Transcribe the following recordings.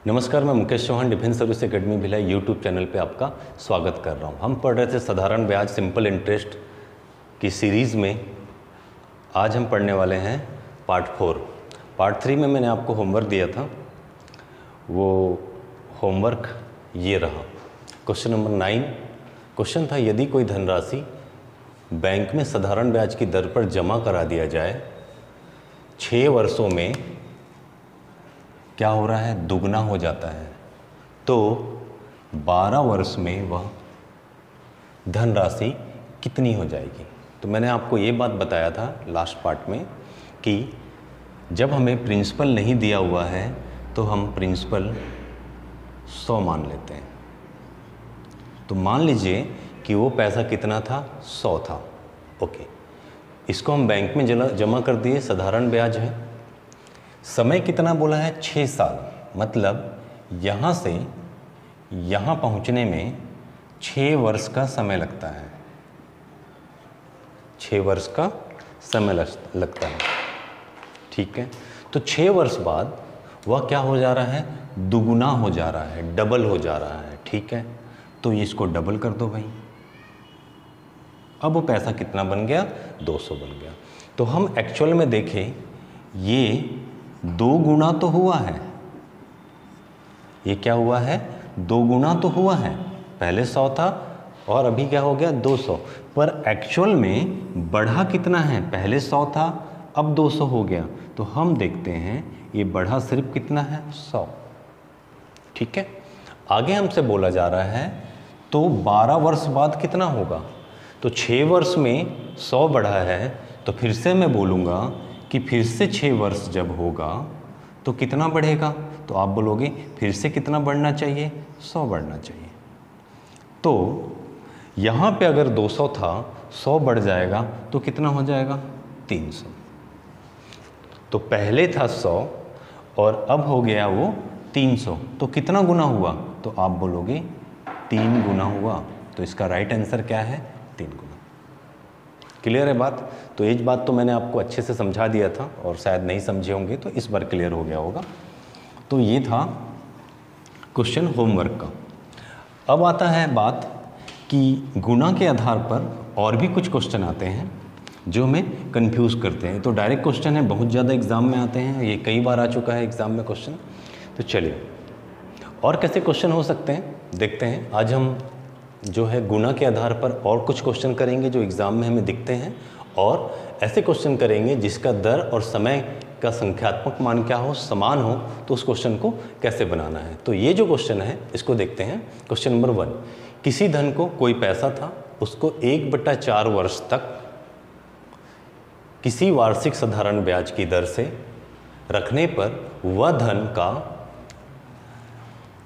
नमस्कार, मैं Mukesh Chauhan defence service academy Bhilai YouTube channel पे आपका स्वागत कर रहा हूँ। हम पढ़ रहे थे साधारण ब्याज सिंपल इंटरेस्ट की सीरीज़ में। आज हम पढ़ने वाले हैं पार्ट 4। पार्ट 3 में मैंने आपको होमवर्क दिया था, वो होमवर्क ये रहा। क्वेश्चन नंबर 9 क्वेश्चन था, यदि कोई धनराशि बैंक में साधारण ब्याज की दर पर जमा करा दिया जाए, 6 वर्षों में क्या हो रहा है, दुगना हो जाता है, तो 12 वर्ष में वह धनराशि कितनी हो जाएगी। तो मैंने आपको ये बात बताया था लास्ट पार्ट में कि जब हमें प्रिंसिपल नहीं दिया हुआ है तो हम प्रिंसिपल 100 मान लेते हैं। तो मान लीजिए कि वो पैसा कितना था, 100 था। ओके, इसको हम बैंक में जमा कर दिए, साधारण ब्याज है। समय कितना बोला है, 6 साल, मतलब यहाँ से यहाँ पहुँचने में 6 वर्ष का समय लगता है। 6 वर्ष का समय लगता है, ठीक है। तो 6 वर्ष बाद वह क्या हो जा रहा है, दुगुना हो जा रहा है, डबल हो जा रहा है, ठीक है। तो इसको डबल कर दो भाई। अब वो पैसा कितना बन गया, 200 बन गया। तो हम एक्चुअल में देखें, ये 2 गुना तो हुआ है। ये क्या हुआ है, 2 गुना तो हुआ है। पहले 100 था और अभी क्या हो गया, 200। पर एक्चुअल में बढ़ा कितना है, पहले 100 था, अब 200 हो गया। तो हम देखते हैं ये बढ़ा सिर्फ कितना है, 100, ठीक है। आगे हमसे बोला जा रहा है तो 12 वर्ष बाद कितना होगा। तो 6 वर्ष में 100 बढ़ा है, तो फिर से मैं बोलूँगा कि फिर से 6 वर्ष जब होगा तो कितना बढ़ेगा। तो आप बोलोगे फिर से कितना बढ़ना चाहिए, 100 बढ़ना चाहिए। तो यहाँ पे अगर 200 था, 100 बढ़ जाएगा तो कितना हो जाएगा, 300। तो पहले था 100 और अब हो गया वो 300, तो कितना गुना हुआ। तो आप बोलोगे 3 गुना हुआ। तो इसका राइट आंसर क्या है, 3 गुना। क्लियर है बात। तो एक बात तो मैंने आपको अच्छे से समझा दिया था और शायद नहीं समझे होंगे, तो इस बार क्लियर हो गया होगा। तो ये था क्वेश्चन होमवर्क का। अब आता है बात कि गुना के आधार पर और भी कुछ क्वेश्चन आते हैं जो हमें कंफ्यूज करते हैं। तो डायरेक्ट क्वेश्चन है, बहुत ज़्यादा एग्ज़ाम में आते हैं, ये कई बार आ चुका है एग्ज़ाम में क्वेश्चन। तो चलिए और कैसे क्वेश्चन हो सकते हैं देखते हैं। आज हम जो है गुना के आधार पर और कुछ क्वेश्चन करेंगे जो एग्ज़ाम में हमें दिखते हैं, और ऐसे क्वेश्चन करेंगे जिसका दर और समय का संख्यात्मक मान क्या हो, समान हो, तो उस क्वेश्चन को कैसे बनाना है। तो ये जो क्वेश्चन है इसको देखते हैं। क्वेश्चन नंबर 1, किसी धन को, कोई पैसा था, उसको 1/4 वर्ष तक किसी वार्षिक साधारण ब्याज की दर से रखने पर वह धन का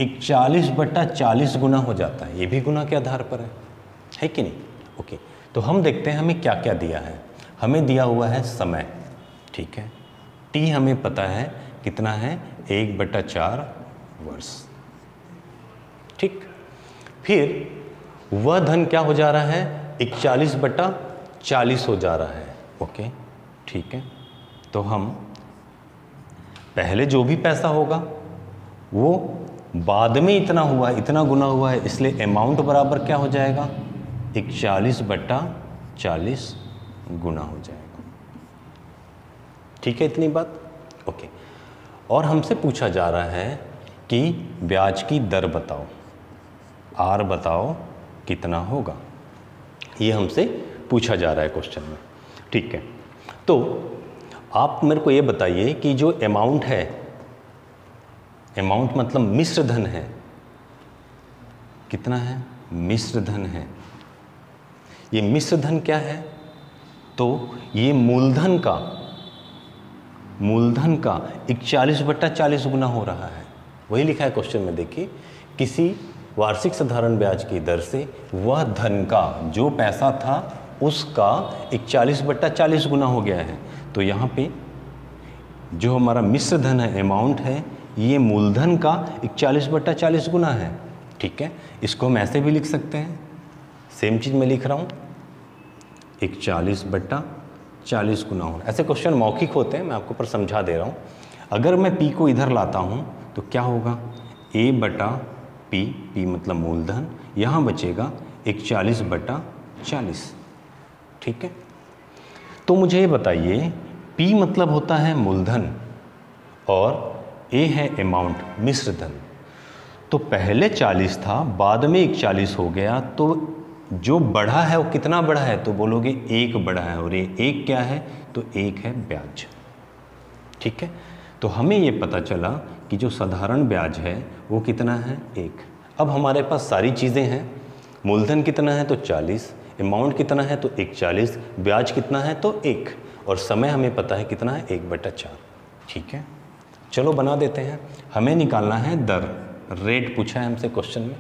41/40 गुना हो जाता है। ये भी गुना के आधार पर है कि नहीं। ओके, तो हम देखते हैं हमें क्या क्या दिया है। हमें दिया हुआ है समय, ठीक है। टी हमें पता है कितना है, 1/4 वर्ष, ठीक। फिर वह धन क्या हो जा रहा है, 41/40 हो जा रहा है। ओके, ठीक है। तो हम पहले जो भी पैसा होगा वो बाद में इतना हुआ, इतना गुना हुआ है, इसलिए अमाउंट बराबर क्या हो जाएगा, 41/40 गुना हो जाएगा, ठीक है। इतनी बात, ओके। और हमसे पूछा जा रहा है कि ब्याज की दर बताओ, आर बताओ कितना होगा, ये हमसे पूछा जा रहा है क्वेश्चन में, ठीक है। तो आप मेरे को ये बताइए कि जो अमाउंट है, अमाउंट मतलब मिश्र धन है, कितना है, मिश्र धन है। ये मिश्र धन क्या है, तो ये मूलधन का 41/40 गुना हो रहा है। वही लिखा है क्वेश्चन में, देखिए, किसी वार्षिक साधारण ब्याज की दर से वह धन का, जो पैसा था उसका 41/40 गुना हो गया है। तो यहाँ पे जो हमारा मिश्र धन है, अमाउंट है, ये मूलधन का 41/40 गुना है, ठीक है। इसको हम ऐसे भी लिख सकते हैं, सेम चीज़ मैं लिख रहा हूँ, 41/40 गुना हो। ऐसे क्वेश्चन मौखिक होते हैं, मैं आपको पर समझा दे रहा हूँ। अगर मैं पी को इधर लाता हूँ तो क्या होगा a बटा p, p मतलब मूलधन, यहाँ बचेगा 41/40। ठीक है, तो मुझे ये बताइए p मतलब होता है मूलधन और a है अमाउंट, मिश्र धन। तो पहले 40 था, बाद में 41 हो गया, तो जो बढ़ा है वो कितना बढ़ा है, तो बोलोगे 1 बढ़ा है, और ये 1 क्या है, तो 1 है ब्याज। ठीक है, तो हमें ये पता चला कि जो साधारण ब्याज है वो कितना है, 1। अब हमारे पास सारी चीज़ें हैं, मूलधन कितना है तो 40, अमाउंट कितना है तो 41, ब्याज कितना है तो 1, और समय हमें पता है कितना है 1/4। ठीक है, चलो बना देते हैं। हमें निकालना है दर, रेट पूछा है हमसे क्वेश्चन में,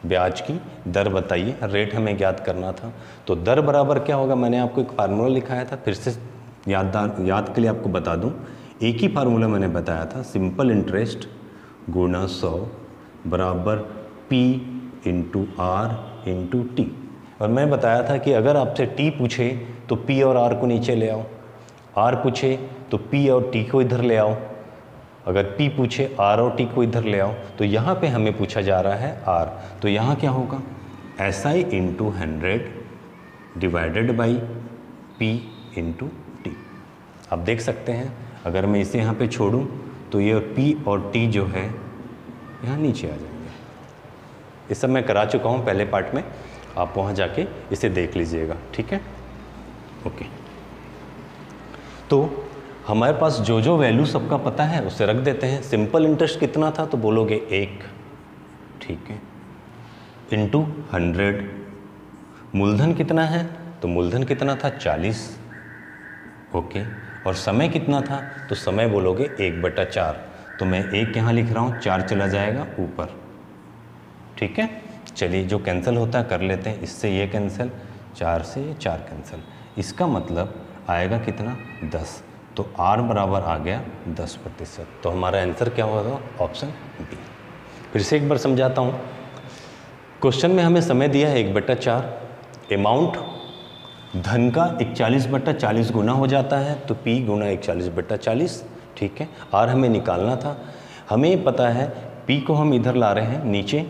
ब्याज की दर बताइए, रेट हमें ज्ञात करना था। तो दर बराबर क्या होगा, मैंने आपको एक फार्मूला लिखाया था, फिर से याद के लिए आपको बता दूं, एक ही फार्मूला मैंने बताया था, सिंपल इंटरेस्ट गुणा 100 बराबर P into R into T. और मैं बताया था कि अगर आपसे T पूछे तो P और R को नीचे ले आओ, R पूछे तो P और T को इधर ले आओ, अगर P पूछे R और T को इधर ले आओ। तो यहाँ पे हमें पूछा जा रहा है R, तो यहाँ क्या होगा SI into 100 divided by P into T. आप देख सकते हैं अगर मैं इसे यहाँ पे छोड़ूँ तो ये P और T जो है यहाँ नीचे आ जाएंगे। ये सब मैं करा चुका हूँ पहले पार्ट में, आप वहाँ जाके इसे देख लीजिएगा। ठीक है, ओके। तो हमारे पास जो जो वैल्यू सबका पता है उसे रख देते हैं। सिंपल इंटरेस्ट कितना था तो बोलोगे 1, ठीक है, इंटू 100। मूलधन कितना है तो मूलधन कितना था 40, ओके। और समय कितना था तो समय बोलोगे 1/4। तो मैं 1 यहाँ लिख रहा हूँ, 4 चला जाएगा ऊपर। ठीक है, चलिए जो कैंसिल होता है कर लेते हैं, इससे ये कैंसिल, 4 से ये 4 कैंसिल। इसका मतलब आएगा कितना 10, तो R बराबर आ गया 10%। तो हमारा आंसर क्या होगा, ऑप्शन बी। फिर से एक बार समझाता हूँ, क्वेश्चन में हमें समय दिया है 1/4, अमाउंट धन का 41/40 गुना हो जाता है, तो P गुना 41/40। ठीक है, R हमें निकालना था, हमें पता है P को हम इधर ला रहे हैं नीचे,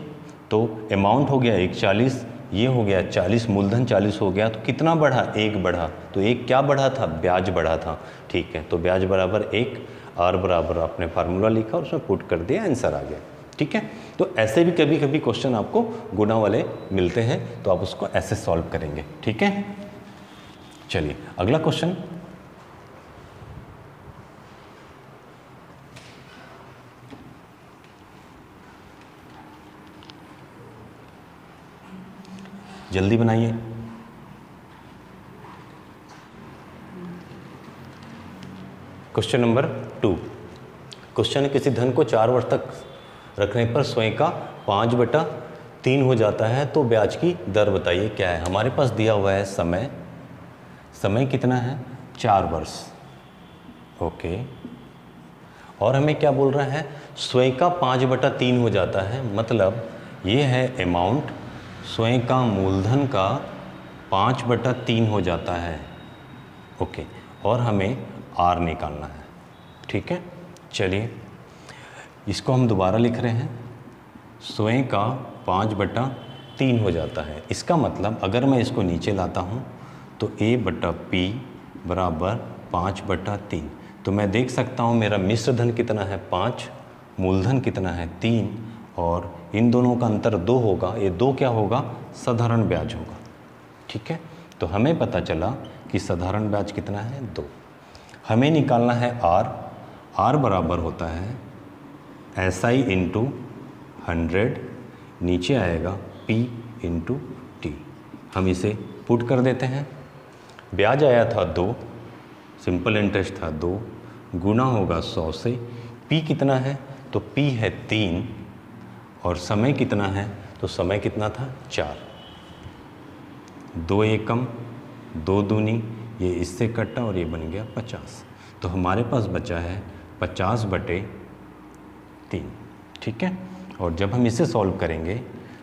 तो अमाउंट हो गया 41, ये हो गया 40, मूलधन 40 हो गया, तो कितना बढ़ा, 1 बढ़ा। तो 1 क्या बढ़ा था, ब्याज बढ़ा था। ठीक है, तो ब्याज बराबर 1, R बराबर आपने फार्मूला लिखा और उसमें पुट कर दिया, आंसर आ गया। ठीक है, तो ऐसे भी कभी कभी क्वेश्चन आपको गुना वाले मिलते हैं, तो आप उसको ऐसे सॉल्व करेंगे। ठीक है, चलिए अगला क्वेश्चन। जल्दी बनाइए। Question number 2। क्वेश्चन है किसी धन को 4 वर्ष तक रखने पर स्वयं का 5/3 हो जाता है, तो ब्याज की दर बताइए क्या है। हमारे पास दिया हुआ है समय, समय कितना है 4 वर्ष, ओके। और हमें क्या बोल रहा है, स्वयं का 5/3 हो जाता है, मतलब ये है अमाउंट, स्वयं का मूलधन का 5/3 हो जाता है, ओके। और हमें R निकालना है। ठीक है, चलिए इसको हम दोबारा लिख रहे हैं, स्वयं का 5/3 हो जाता है। इसका मतलब अगर मैं इसको नीचे लाता हूँ तो A/P बराबर 5/3। तो मैं देख सकता हूँ मेरा मिश्र धन कितना है 5, मूलधन कितना है 3, और इन दोनों का अंतर 2 होगा। ये 2 क्या होगा, साधारण ब्याज होगा। ठीक है, तो हमें पता चला कि साधारण ब्याज कितना है 2। हमें निकालना है R, R बराबर होता है SI इंटू 100, नीचे आएगा P इंटू टी। हम इसे पुट कर देते हैं, ब्याज आया था 2, सिंपल इंटरेस्ट था 2, गुना होगा 100 से। P कितना है तो P है 3, और समय कितना है तो समय कितना था 4। 2 एकम 2 दूनी, ये इससे कटा और ये बन गया 50। तो हमारे पास बचा है 50/3। ठीक है, और जब हम इसे सॉल्व करेंगे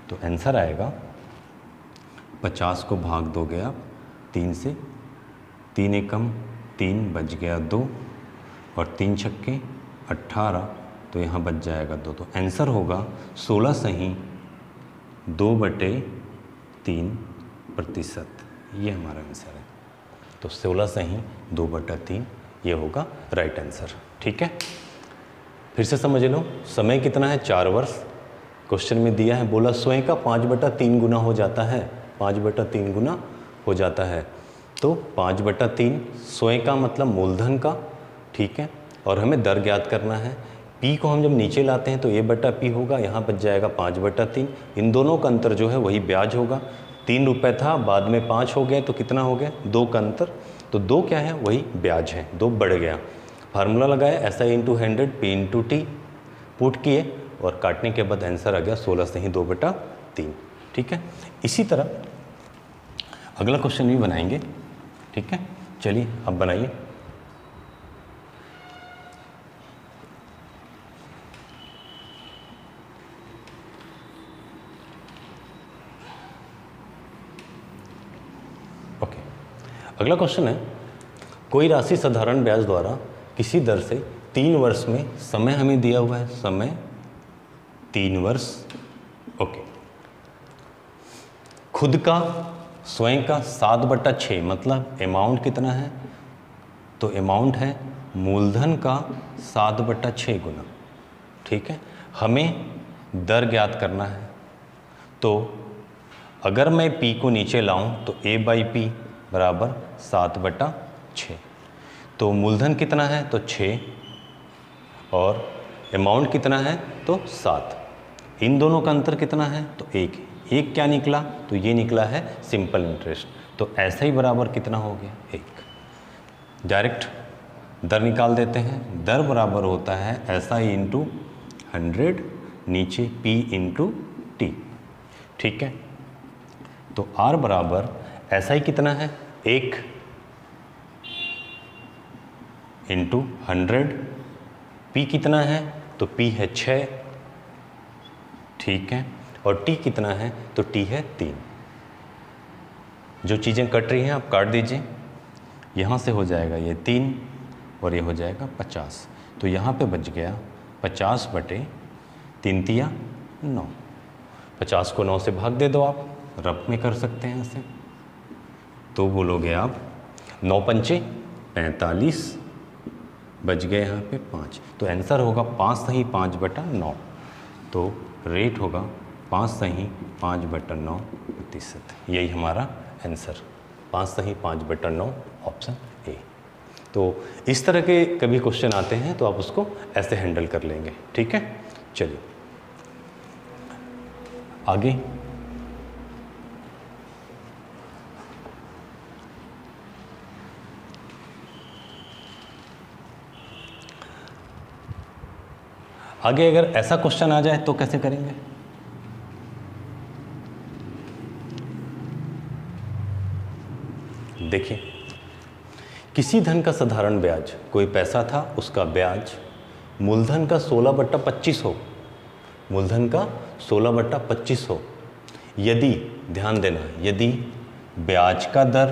तो आंसर आएगा, 50 को भाग दोगे आप 3 से, 3 एकम 3 बच गया 2, और 3 छक्के 18, तो यहाँ बच जाएगा 2। तो आंसर होगा 16 सही 2/3%। ये हमारा आंसर है। तो 16 सही 2/3 ये होगा राइट आंसर। ठीक है, फिर से समझ लो। समय कितना है? 4 वर्ष। क्वेश्चन में दिया है, बोला स्वयं का 5/3 गुना हो जाता है, 5/3 गुना हो जाता है। तो 5/3 स्वयं का मतलब मूलधन का, ठीक है, और हमें दर ज्ञात करना है। पी को हम जब नीचे लाते हैं तो A/P होगा, यहाँ बच जाएगा 5/3। इन दोनों का अंतर जो है वही ब्याज होगा। 3 रुपये था, बाद में 5 हो गया, तो कितना हो गया? 2 का अंतर। तो 2 क्या है? वही ब्याज है, 2 बढ़ गया। फार्मूला लगाया SI × 100 P × T, पुट किए और काटने के बाद आंसर आ गया 16 सही 2/3। ठीक है, इसी तरह अगला क्वेश्चन भी बनाएंगे। ठीक है, चलिए अब बनाइए। ओके, अगला क्वेश्चन है, कोई राशि साधारण ब्याज द्वारा किसी दर से 3 वर्ष में, समय हमें दिया हुआ है, समय 3 वर्ष। ओके, खुद का स्वयं का 7/6 मतलब अमाउंट कितना है? तो अमाउंट है मूलधन का 7/6 गुना। ठीक है, हमें दर ज्ञात करना है। तो अगर मैं P को नीचे लाऊं तो A/P बराबर 7/6। तो मूलधन कितना है? तो 6, और अमाउंट कितना है? तो 7। इन दोनों का अंतर कितना है? तो 1। एक क्या निकला? तो ये निकला है सिंपल इंटरेस्ट। तो ऐसा ही बराबर कितना हो गया? 1। डायरेक्ट दर निकाल देते हैं। दर बराबर होता है SI × 100 नीचे P × T। ठीक है, तो R बराबर SI कितना है? 1 × 100। P कितना है? तो P है 6। ठीक है, और T कितना है? तो T है 3। जो चीज़ें कट रही हैं आप काट दीजिए। यहाँ से हो जाएगा ये 3 और ये हो जाएगा 50। तो यहाँ पे बच गया 50/3 × 9। 50 को 9 से भाग दे दो, आप रफ में कर सकते हैं ऐसे। तो बोलोगे आप 9 पंचे 45, बच गए यहाँ पे 5। तो आंसर होगा 5 सही 5/9। तो रेट होगा 5 सही 5/9%। यही हमारा आंसर 5 सही 5/9, ऑप्शन ए। तो इस तरह के कभी क्वेश्चन आते हैं तो आप उसको ऐसे हैंडल कर लेंगे। ठीक है, चलिए आगे। आगे अगर ऐसा क्वेश्चन आ जाए तो कैसे करेंगे? देखिए, किसी धन का साधारण ब्याज, कोई पैसा था, उसका ब्याज मूलधन का 16/25 हो, मूलधन का 16/25 हो, यदि, ध्यान देना, यदि ब्याज का दर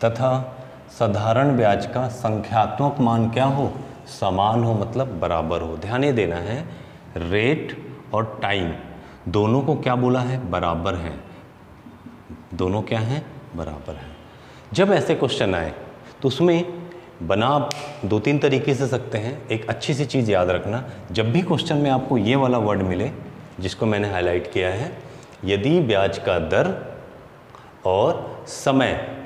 तथा साधारण ब्याज का संख्यात्मक मान क्या हो? समान हो, मतलब बराबर हो। ध्यान ये देना है, रेट और टाइम दोनों को क्या बोला है? बराबर है। दोनों क्या हैं? बराबर है। जब ऐसे क्वेश्चन आए तो उसमें बना आप 2-3 तरीके से सकते हैं। एक अच्छी सी चीज़ याद रखना, जब भी क्वेश्चन में आपको ये वाला वर्ड मिले जिसको मैंने हाईलाइट किया है, यदि ब्याज का दर और समय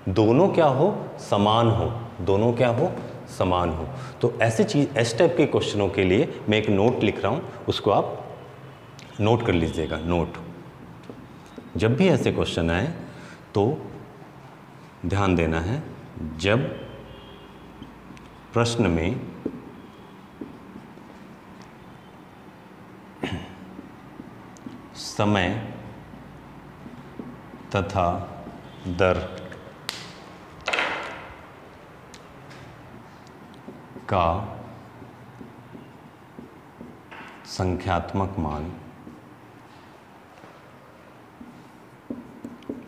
दोनों क्या हो? समान हो। दोनों क्या हो? समान हो। तो ऐसे चीज़, इस टाइप के क्वेश्चनों के लिए मैं एक नोट लिख रहा हूँ, उसको आप नोट कर लीजिएगा। नोट, जब भी ऐसे क्वेश्चन आए तो ध्यान देना है, जब प्रश्न में समय तथा दर का संख्यात्मक मान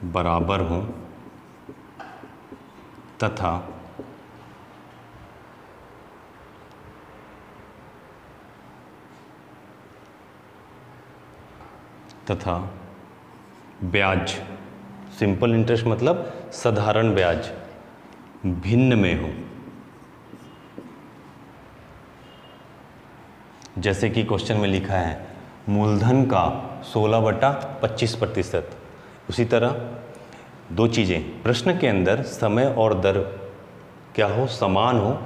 बराबर हो तथा तथा ब्याज, सिंपल इंटरेस्ट मतलब साधारण ब्याज, भिन्न में हो। जैसे कि क्वेश्चन में लिखा है मूलधन का 16/25%। उसी तरह दो चीज़ें, प्रश्न के अंदर समय और दर क्या हो, समान हो,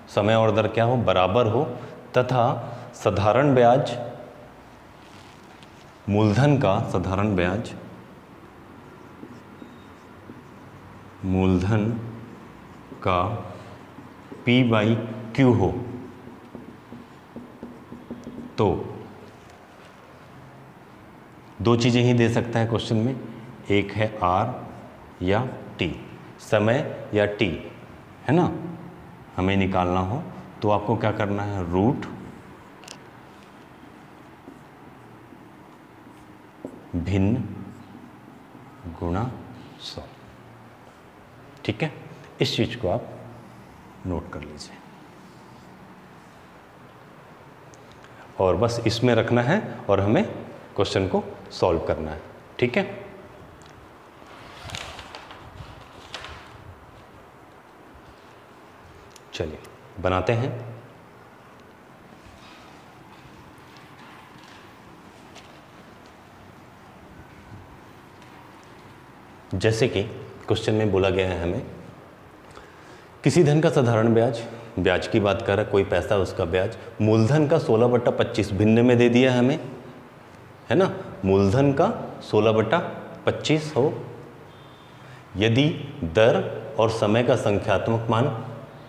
समय और दर क्या हो, बराबर हो, तथा साधारण ब्याज, मूलधन का साधारण ब्याज, मूलधन का P/Q हो, तो दो चीज़ें ही दे सकता है क्वेश्चन में, एक है R या T, समय या T, है ना। हमें निकालना हो तो आपको क्या करना है, रूट भिन्न गुणा 100। ठीक है, इस चीज को आप नोट कर लीजिए और बस इसमें रखना है और हमें क्वेश्चन को सॉल्व करना है। ठीक है, चलिए बनाते हैं। जैसे कि क्वेश्चन में बोला गया है हमें किसी धन का साधारण ब्याज, ब्याज की बात कर रहा है, कोई पैसा उसका ब्याज, मूलधन का 16/25 भिन्न में दे दिया हमें, है ना। मूलधन का 16/25 हो, यदि दर और समय का संख्यात्मक मान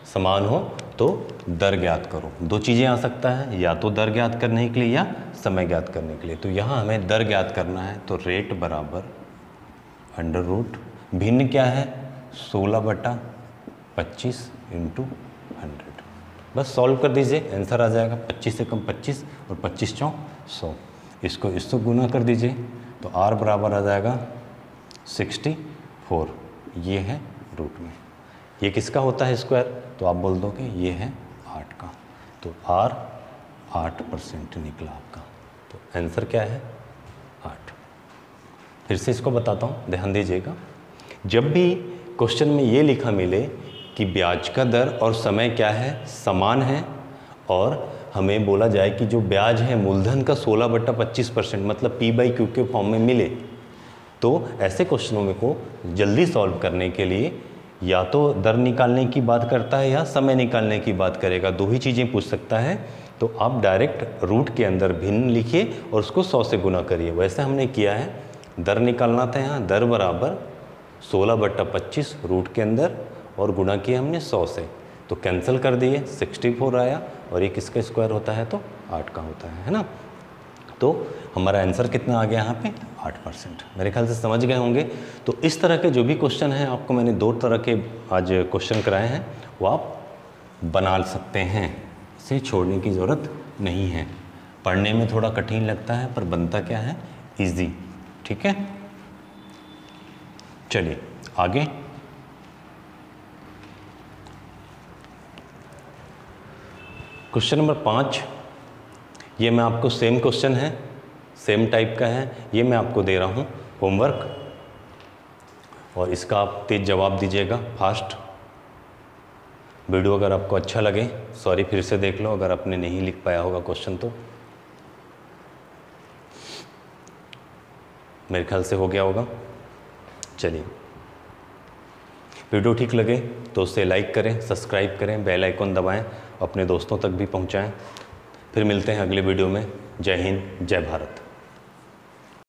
समान हो तो दर ज्ञात करो। दो चीज़ें आ सकता है, या तो दर ज्ञात करने के लिए या समय ज्ञात करने के लिए। तो यहाँ हमें दर ज्ञात करना है, तो रेट बराबर अंडर रूट भिन्न क्या है 16/25 × 100। बस सॉल्व कर दीजिए, आंसर आ जाएगा 25 से कम 25 और 25 चौं 100। इसको इससे गुना कर दीजिए तो R बराबर आ जाएगा 64। ये है रूट में, ये किसका होता है स्क्वायर, तो आप बोल दो कि ये है 8 का। तो R 8% निकला आपका, तो आंसर क्या है 8। फिर से इसको बताता हूँ, ध्यान दीजिएगा। जब भी क्वेश्चन में ये लिखा मिले कि ब्याज का दर और समय क्या है, समान है, और हमें बोला जाए कि जो ब्याज है मूलधन का 16/25% मतलब P/Q के फॉर्म में मिले, तो ऐसे क्वेश्चनों में को जल्दी सॉल्व करने के लिए या तो दर निकालने की बात करता है या समय निकालने की बात करेगा, दो ही चीज़ें पूछ सकता है। तो आप डायरेक्ट रूट के अंदर भिन्न लिखिए और उसको 100 से गुना करिए। वैसे हमने किया है, दर निकालना था, यहाँ दर बराबर 16/25 रूट के अंदर और गुना किया हमने 100 से, तो कैंसिल कर दिए, 64 आया, और ये किसका स्क्वायर होता है तो 8 का होता है ना। तो हमारा आंसर कितना आ गया यहाँ पे 8%। मेरे ख्याल से समझ गए होंगे। तो इस तरह के जो भी क्वेश्चन हैं, आपको मैंने 2 तरह के आज क्वेश्चन कराए हैं, वो आप बना सकते हैं, इसे छोड़ने की ज़रूरत नहीं है। पढ़ने में थोड़ा कठिन लगता है पर बनता क्या है, ईजी। ठीक है, चलिए आगे। क्वेश्चन नंबर 5, ये मैं आपको सेम क्वेश्चन है, सेम टाइप का है, ये मैं आपको दे रहा हूँ होमवर्क, और इसका आप तेज जवाब दीजिएगा फास्ट। वीडियो अगर आपको अच्छा लगे, सॉरी फिर से देख लो अगर आपने नहीं लिख पाया होगा क्वेश्चन, तो मेरे ख्याल से हो गया होगा। चलिए, वीडियो ठीक लगे तो उसे लाइक करें, सब्सक्राइब करें, बेल आइकन दबाएं, अपने दोस्तों तक भी पहुंचाएं। फिर मिलते हैं अगले वीडियो में। जय हिंद, जय भारत।